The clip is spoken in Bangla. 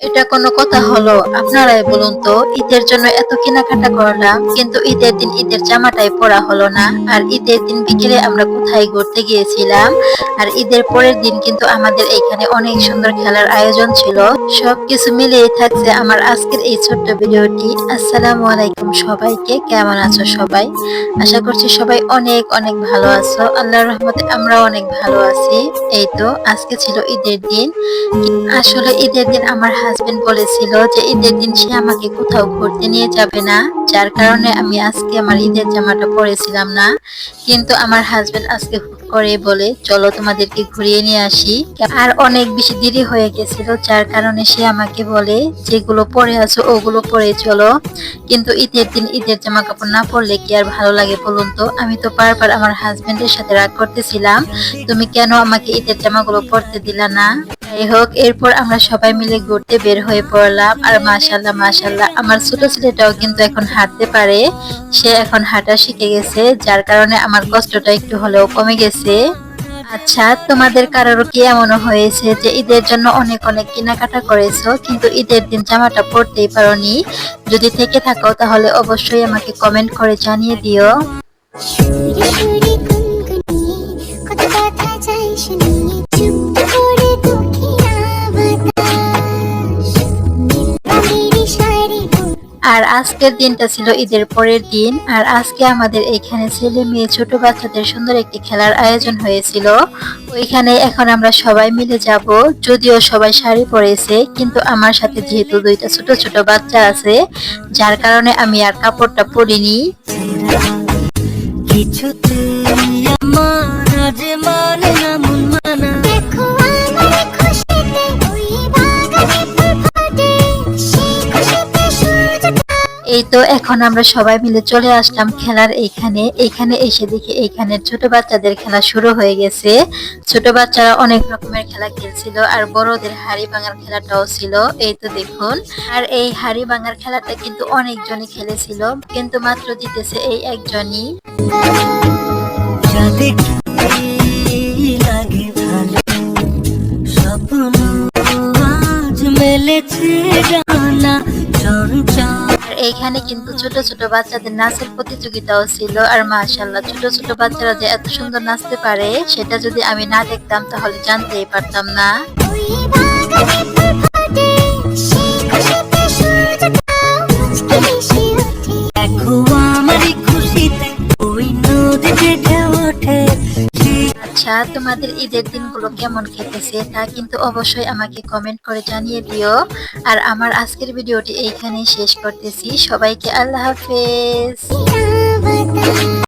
এটা কোনো কথা হলো? আপনারাই বলুন তো, ঈদের জন্য এত কেনাকাটা করলাম, কিন্তু ঈদের দিন ঈদের জামাটাই পরা হলো না। আর ঈদের দিন বিকেলে আমরা কোথায় ঘুরতে গিয়েছিলাম। আর ঈদের পরের দিন কিন্তু আমাদের এইখানে অনেক সুন্দর খেলার আয়োজন ছিল। সবকিছু মিলিয়ে থাকছে আমার আজকের এই ছোট্ট ভিডিওটি। আসসালামু আলাইকুম সবাইকে, কেমন আছো সবাই? আশা করছি সবাই অনেক অনেক ভালো আছো। আল্লাহর রহমতে আমরাও অনেক ভালো আছি। এই তো আজকে ছিল ঈদের দিন। আসলে ঈদের দিন আমার হাসবেন্ড বলেছিল যে ঈদের দিন সে আমাকে কোথাও ঘুরতে নিয়ে যাবে না, যার কারণে আমি আজকে আমার ঈদের জামাটা পরেছিলাম না। কিন্তু আমার হাসবেন্ড আজকে হুট করে বলে চলো তোমাদেরকে ঘুরিয়ে নিয়ে আসি। আর অনেক বেশি দেরি হয়ে গেছিল, যার কারণে সে আমাকে বলে যেগুলো পরে আছো ওগুলো পরে চলো। কিন্তু ঈদের দিন ঈদের জামা কাপড় না পরলে কি আর ভালো লাগে বলুন তো? আমি তো বারবার আমার হাজবেন্ডের সাথে রাগ করতেছিলাম, তুমি কেন আমাকে ঈদের জামাগুলো পরতে দিলা না। যাই হোক, এরপর আমরা সবাই মিলে ঘুরতে বের হয়ে পড়লাম। আর মাশাল্লাহ মাশাল্লাহ, আমার ছোট ছেলেটাও কিন্তু এখন হাঁটতে পারে। সে এখন হাঁটা শিখে গেছে, যার কারণে আমার কষ্টটা একটু হলেও কমে গেছে। আচ্ছা, তোমাদের কারোর কি এমনও হয়েছে যে ঈদের জন্য অনেক অনেক কেনাকাটা করেছো, কিন্তু ঈদের দিন জামাটা পরতেই পারোনি? যদি থেকে থাকো তাহলে অবশ্যই আমাকে কমেন্ট করে জানিয়ে দিও। সুরে সুরে গুনগুনিয়ে কত কথা চাই শুনিয়ে চুপ করে দুঃখেরা বাতাস নীল শাড়ি আর আজকের দিনটা ছিল ঈদের পরের দিন। আর আজকে আমাদের এখানে ছেলে মেয়ে ছোট বাচ্চাদের সুন্দর একটি খেলার আয়োজন হয়েছিল। ওইখানে এখন আমরা সবাই মিলে যাব। যদিও সবাই শাড়ি পরেছে, কিন্তু আমার সাথে যেহেতু দুইটা ছোট ছোট বাচ্চা আছে, যার কারণে আমি আর কাপড়টা পরিনি। কিছুতে আমার আজ মানে না মন মানা দেখো আমার খুশিতে ওই বাগানে ফুল ফোটে সেই খুশিতে সূর্যটা এই তো এখন আমরা সবাই মিলে চলে আসলাম খেলার এইখানে। এইখানে এসে দেখি এইখানে ছোট বাচ্চাদের খেলা শুরু হয়ে গেছে। ছোট বাচ্চারা অনেক রকমের খেলা খেলছিল, আর বড়দের হাড়ি ভাঙার খেলাটাও ছিল। এই তো দেখুন। আর এই হাড়ি ভাঙার খেলাটা কিন্তু অনেকজনই খেলেছিল, কিন্তু মাত্র জিতেছে এই একজনই। যা দেখি লাগে ভালো স্বপ্ন আজ মেলেছে জানা চঞ্চল আর এইখানে কিন্তু ছোট ছোট বাচ্চাদের নাচের প্রতিযোগিতাও ছিল। আর মাশাআল্লাহ, ছোট ছোট বাচ্চারা যে এত সুন্দর নাচতে পারে সেটা যদি আমি না দেখতাম তাহলে জানতেই পারতাম না। ওই বাগানে ফুল ফোটে সেই খুশিতে সূর্যটা মুচকি হেসে ওঠে দেখো আমারই খুশিতে ওই নদীতে ঢেউ ওঠে আচ্ছা, তোমাদের ঈদের দিনগুলো কেমন কেটেছে তা কিন্তু অবশ্যই আমাকে কমেন্ট করে জানিয়ে দিও। আর আমার আজকের ভিডিওটি এইখানেই শেষ করতেছি। সবাইকে আল্লাহ হাফেজ। সেই